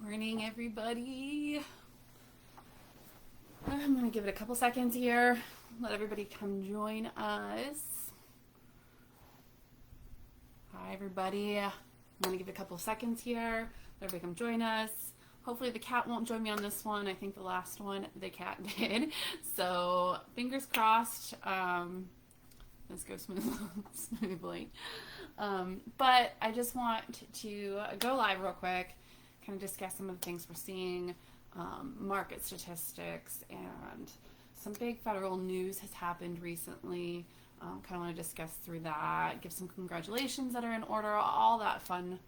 Morning, everybody. I'm going to give it a couple seconds here. Let everybody come join us. Hi, everybody. I'm going to give it a couple seconds here. Let everybody come join us. Hopefully the cat won't join me on this one. I think the last one the cat did. So fingers crossed. Let's go smoothly. But I just want to go live real quick, kind of discuss some of the things we're seeing, market statistics, and some big federal news has happened recently. Kind of want to discuss through that, give some congratulations that are in order, all that fun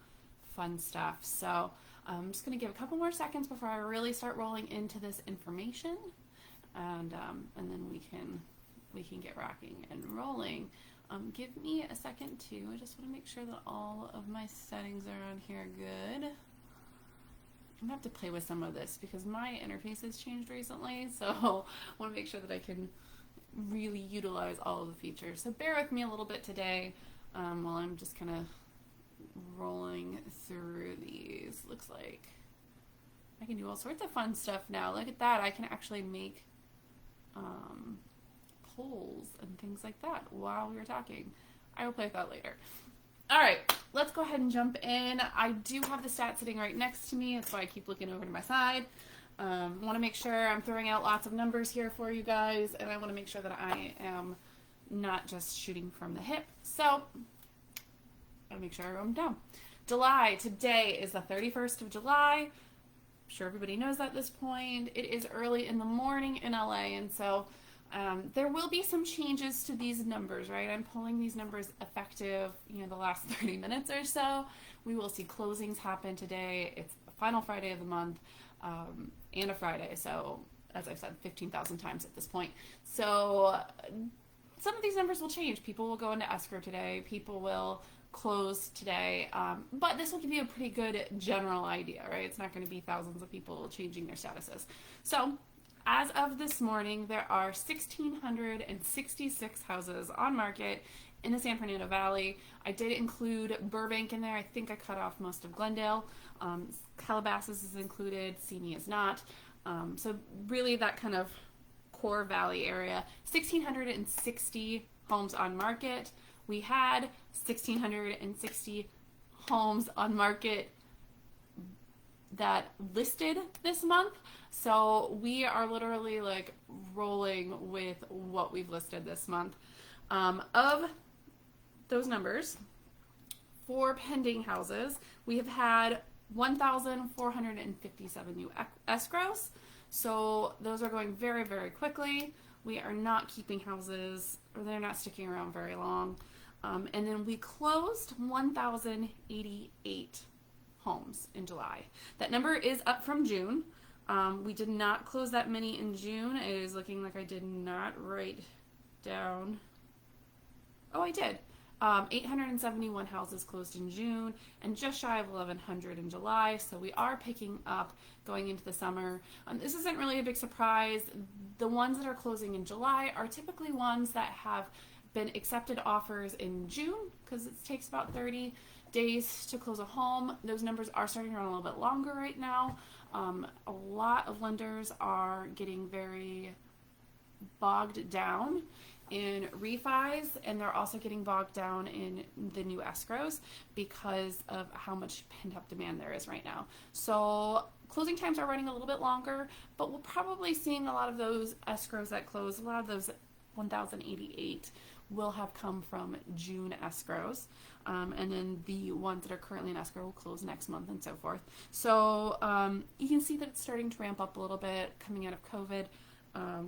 stuff. So I'm just going to give a couple more seconds before I really start rolling into this information, and then we can get rocking and rolling. Give me a second too. I just want to make sure that all of my settings are on here good. I'm gonna have to play with some of this because my interface has changed recently, so I want to make sure that I can really utilize all of the features. So bear with me a little bit today while I'm just kind of rolling through these. Looks like I can do all sorts of fun stuff now. Look at that. I can actually make polls and things like that while we were talking. I will play with that later. All right, let's go ahead and jump in. I do have the stats sitting right next to me. That's why I keep looking over to my side. Want to make sure I'm throwing out lots of numbers here for you guys, and I want to make sure that I am not just shooting from the hip. So I'll make sure I wrote them down. July, today is the 31st of July. I'm sure everybody knows that at this point. It is early in the morning in LA, and so there will be some changes to these numbers, right? I'm pulling these numbers effective, the last 30 minutes or so. We will see closings happen today. It's the final Friday of the month, and a Friday. So, as I've said 15,000 times at this point. So, some of these numbers will change. People will go into escrow today. People will close today. But this will give you a pretty good general idea, right? It's not going to be thousands of people changing their statuses. So, as of this morning, there are 1,666 houses on market in the San Fernando Valley. I did include Burbank in there. I think I cut off most of Glendale. Calabasas is included. Simi is not. So really that kind of core valley area. 1,660 homes on market. We had 1,660 homes on market that listed this month. So we are literally like rolling with what we've listed this month. Of those numbers, for pending houses, we have had 1,457 new escrows. So those are going very, very quickly. We are not keeping houses, or they're not sticking around very long. And then we closed 1,088 homes in July. That number is up from June. We did not close that many in June. It is looking like I did not write down. Oh, I did. 871 houses closed in June and just shy of 1,100 in July. So we are picking up going into the summer. This isn't really a big surprise. The ones that are closing in July are typically ones that have been accepted offers in June because it takes about 30 days to close a home. Those numbers are starting to run a little bit longer right now. A lot of lenders are getting very bogged down in refis, and they're also getting bogged down in the new escrows because of how much pent-up demand there is right now. So closing times are running a little bit longer, but we're probably seeing a lot of those escrows that close, a lot of those 1,088 will have come from June escrows. And then the ones that are currently in escrow will close next month and so forth. So you can see that it's starting to ramp up a little bit coming out of COVID.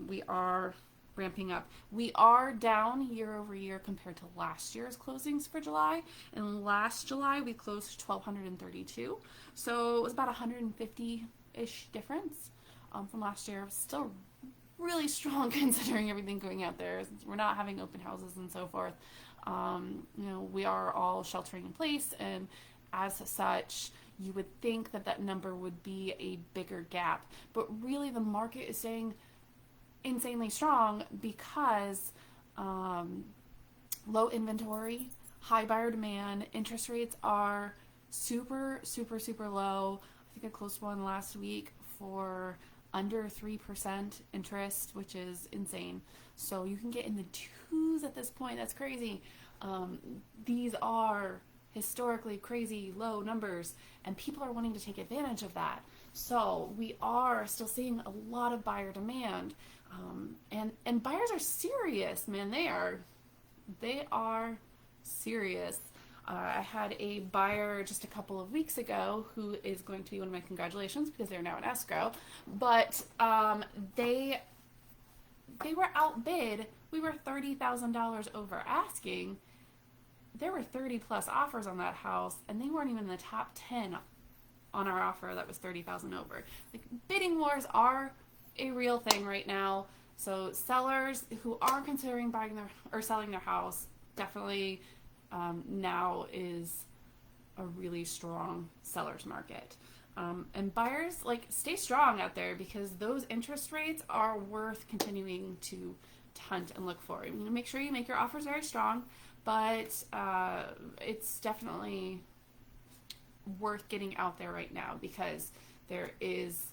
We are ramping up. We are down year over year compared to last year's closings for July. And last July we closed 1,232. So it was about 150-ish difference from last year. Still really strong considering everything going out there. We're not having open houses and so forth. We are all sheltering in place, and as such, you would think that that number would be a bigger gap. But really, the market is staying insanely strong because low inventory, high buyer demand, interest rates are super, super, super low. think I closed one last week for under 3% interest, which is insane. So you can get in the twos at this point. That's crazy. These are historically crazy low numbers, and people are wanting to take advantage of that. So we are still seeing a lot of buyer demand, and buyers are serious, man. They are serious. I had a buyer just a couple of weeks ago who is going to be one of my congratulations because they're now in escrow. But they were outbid. We were $30,000 over asking. There were 30 plus offers on that house, and they weren't even in the top 10 on our offer that was 30,000 over. Like, bidding wars are a real thing right now. So sellers who are considering buying their or selling their house, definitely now is a really strong seller's market. And buyers, like, stay strong out there because those interest rates are worth continuing to hunt and look for. You know, make sure you make your offers very strong, but it's definitely worth getting out there right now because there is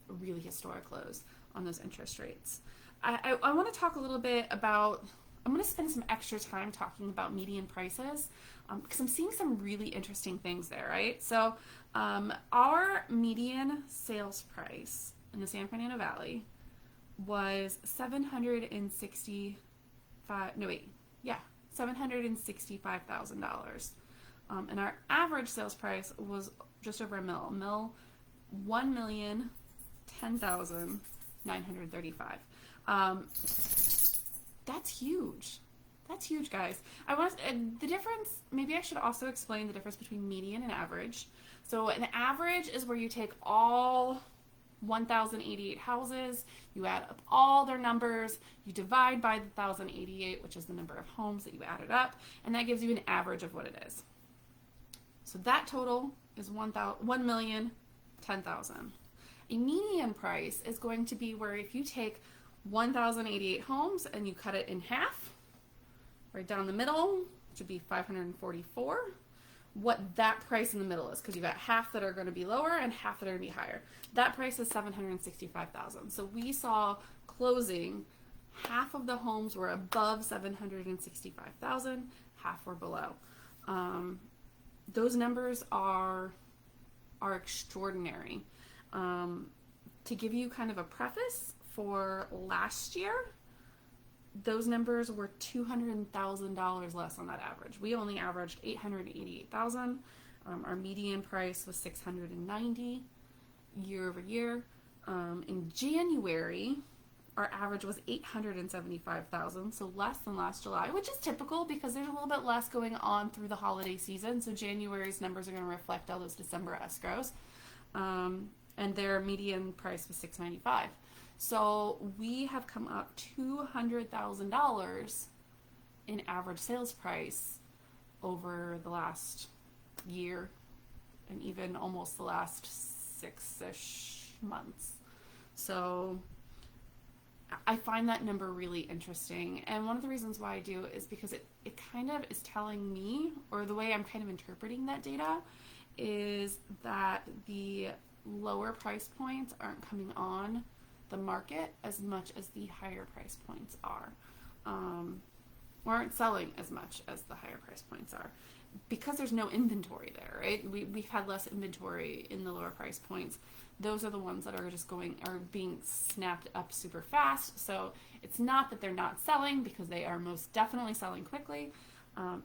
really historic lows on those interest rates. I want to talk a little bit about, I'm going to spend some extra time talking about median prices because I'm seeing some really interesting things there, right? So our median sales price in the San Fernando Valley was $765,000. And our average sales price was just over a mil, $1,010,935. That's huge. That's huge, guys. The difference, maybe I should also explain the difference between median and average. So an average is where you take all 1,088 houses, you add up all their numbers, you divide by the 1,088, which is the number of homes that you added up, and that gives you an average of what it is. So that total is 1,010,000. A median price is going to be where if you take 1,088 homes and you cut it in half, right down the middle, which would be 544, what that price in the middle is, because you've got half that are going to be lower and half that are going to be higher. That price is 765,000. So we saw closing, half of the homes were above 765,000, half were below. Those numbers are extraordinary. To give you kind of a preface, for last year, those numbers were $200,000 less on that average. We only averaged 888,000. Our median price was 690 year over year. In January, our average was 875,000, so less than last July, which is typical because there's a little bit less going on through the holiday season. So January's numbers are going to reflect all those December escrows. And their median price was 695. So we have come up $200,000 in average sales price over the last year and even almost the last 6-ish months. So I find that number really interesting. And one of the reasons why I do is because it kind of is telling me, or the way I'm kind of interpreting that data, is that the lower price points aren't coming on the market as much as the higher price points are, or aren't selling as much as the higher price points are, because there's no inventory there, right? We've had less inventory in the lower price points. Those are the ones that are being snapped up super fast. So it's not that they're not selling, because they are most definitely selling quickly.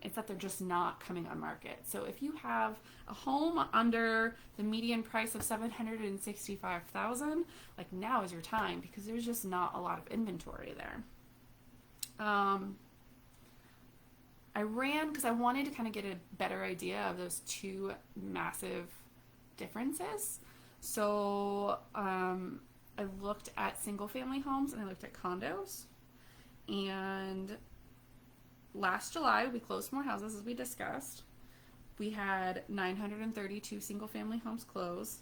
It's that they're just not coming on market. So if you have a home under the median price of $765,000, like, now is your time, because there's just not a lot of inventory there. I ran because I wanted to kind of get a better idea of those two massive differences. So I looked at single family homes and I looked at condos, and last July, we closed more houses, as we discussed. We had 932 single-family homes close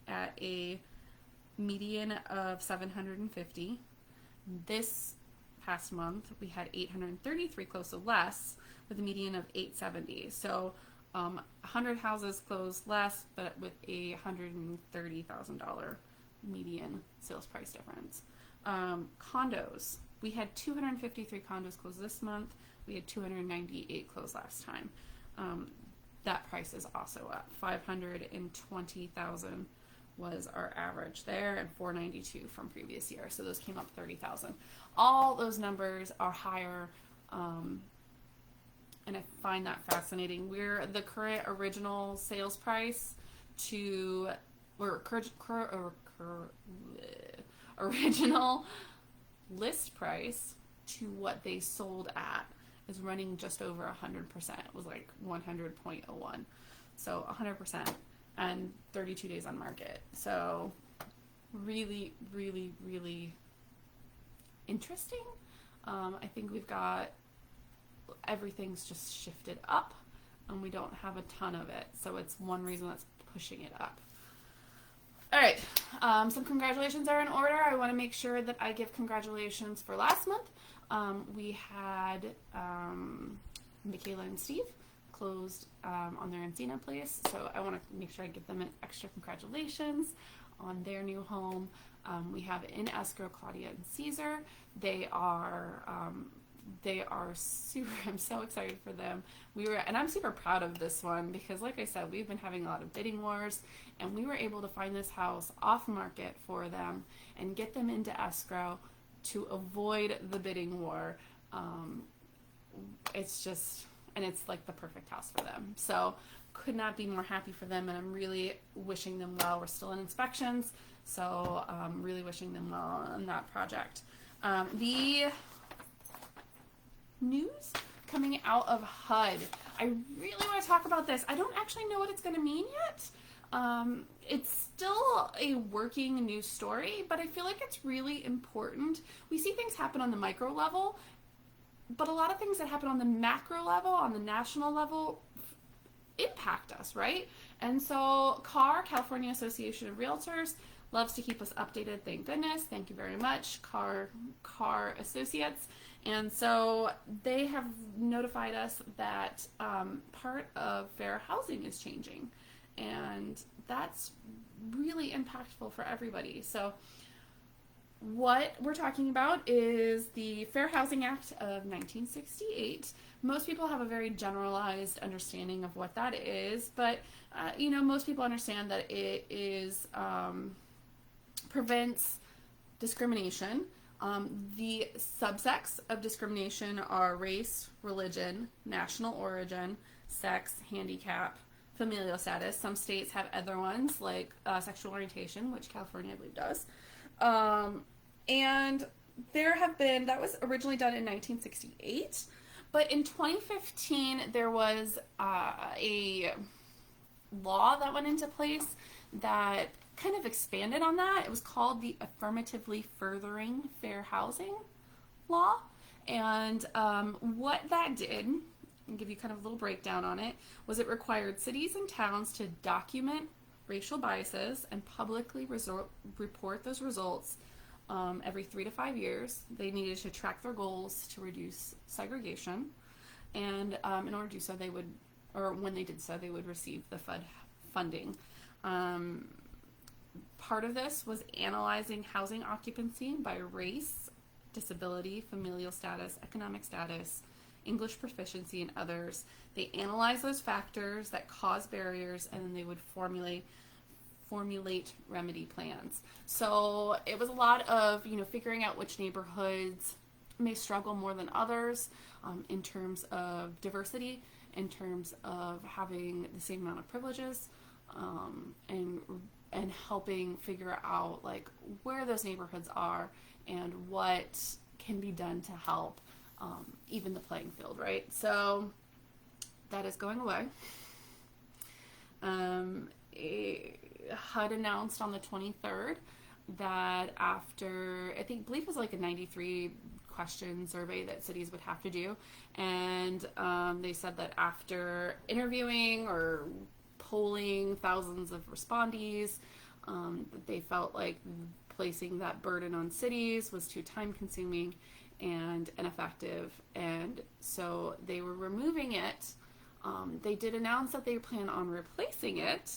at a median of 750. This past month, we had 833 close, so less, with a median of 870. So 100 houses closed less, but with a $130,000 median sales price difference. Condos. We had 253 condos close this month. We had 298 close last time. That price is also up. 520,000 was our average there, and 492 from previous year. So those came up 30,000. All those numbers are higher, and I find that fascinating. We're the current original sales price to original list price to what they sold at is running just over 100%. It was like 100.01. So 100% and 32 days on market. So really, really, really interesting. I think we've got everything's just shifted up and we don't have a ton of it. So it's one reason that's pushing it up. All right, some congratulations are in order. I want to make sure that I give congratulations for last month. We had Michaela and Steve closed on their Encina place, so I want to make sure I give them an extra congratulations on their new home. We have in escrow Claudia and Caesar. They are super, I'm so excited for them. And I'm super proud of this one because like I said, we've been having a lot of bidding wars and we were able to find this house off market for them and get them into escrow to avoid the bidding war. It's just, and it's like the perfect house for them. So could not be more happy for them, and I'm really wishing them well. We're still in inspections, so really wishing them well on that project. The news coming out of HUD. I really want to talk about this. I don't actually know what it's going to mean yet. It's still a working news story, but I feel like it's really important. We see things happen on the micro level, but a lot of things that happen on the macro level, on the national level, impact us, right? And so CAR, California Association of Realtors, loves to keep us updated. Thank goodness. Thank you very much, CAR Associates. And so they have notified us that part of fair housing is changing. And that's really impactful for everybody. So what we're talking about is the Fair Housing Act of 1968. Most people have a very generalized understanding of what that is, but most people understand that it is prevents discrimination. The subsects of discrimination are race, religion, national origin, sex, handicap, familial status. Some states have other ones like sexual orientation, which California I believe does. And there have been, that was originally done in 1968, but in 2015 there was a law that went into place that kind of expanded on that. It was called the Affirmatively Furthering Fair Housing Law. And what that did, I'll give you kind of a little breakdown on it, was it required cities and towns to document racial biases and publicly report those results every 3 to 5 years. They needed to track their goals to reduce segregation. And in order to do so, they would, or when they did so, they would receive the funding. Part of this was analyzing housing occupancy by race, disability, familial status, economic status, English proficiency, and others. They analyzed those factors that cause barriers, and then they would formulate remedy plans. So it was a lot of figuring out which neighborhoods may struggle more than others in terms of diversity, in terms of having the same amount of privileges, and helping figure out like where those neighborhoods are and what can be done to help even the playing field, right? So that is going away. HUD announced on the 23rd that after, I believe it was like a 93 question survey that cities would have to do, and they said that after interviewing or polling thousands of respondees, they felt like placing that burden on cities was too time consuming and ineffective, and so they were removing it They did announce that they plan on replacing it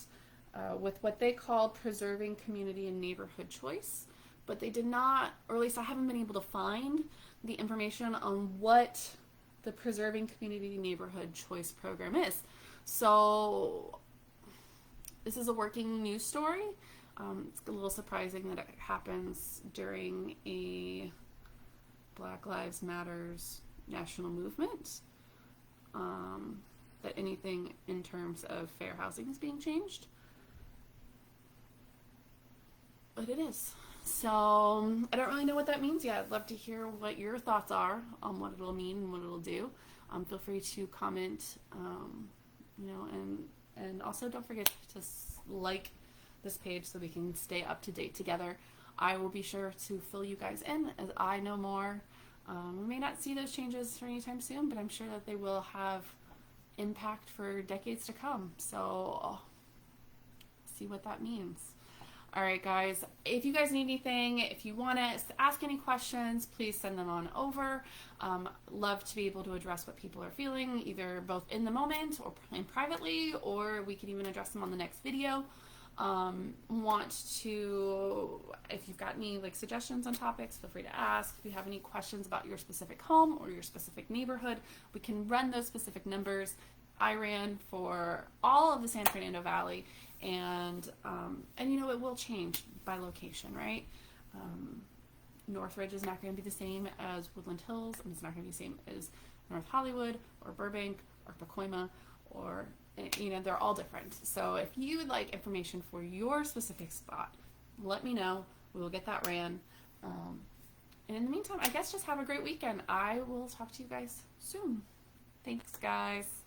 with what they called preserving community and neighborhood choice, but they did not, or at least I haven't been able to find the information on what the preserving community neighborhood choice program is. So this is a working news story. It's a little surprising that it happens during a Black Lives Matters national movement. That anything in terms of fair housing is being changed. But it is. So I don't really know what that means yet. I'd love to hear what your thoughts are on what it'll mean and what it'll do. Feel free to comment, and also don't forget to like this page so we can stay up to date together. I will be sure to fill you guys in as I know more. We may not see those changes for anytime soon, but I'm sure that they will have impact for decades to come. So see what that means. All right, guys, if you guys need anything, if you want to ask any questions, please send them on over. Love to be able to address what people are feeling, either both in the moment or privately, or we can even address them on the next video. If you've got any suggestions on topics, feel free to ask. If you have any questions about your specific home or your specific neighborhood, we can run those specific numbers. I ran for all of the San Fernando Valley, and it will change by location, right? Northridge is not going to be the same as Woodland Hills, and it's not going to be the same as North Hollywood or Burbank or Pacoima, or they're all different. So if you would like information for your specific spot, let me know. We will get that ran. And in the meantime, I guess just have a great weekend. I will talk to you guys soon. Thanks, guys.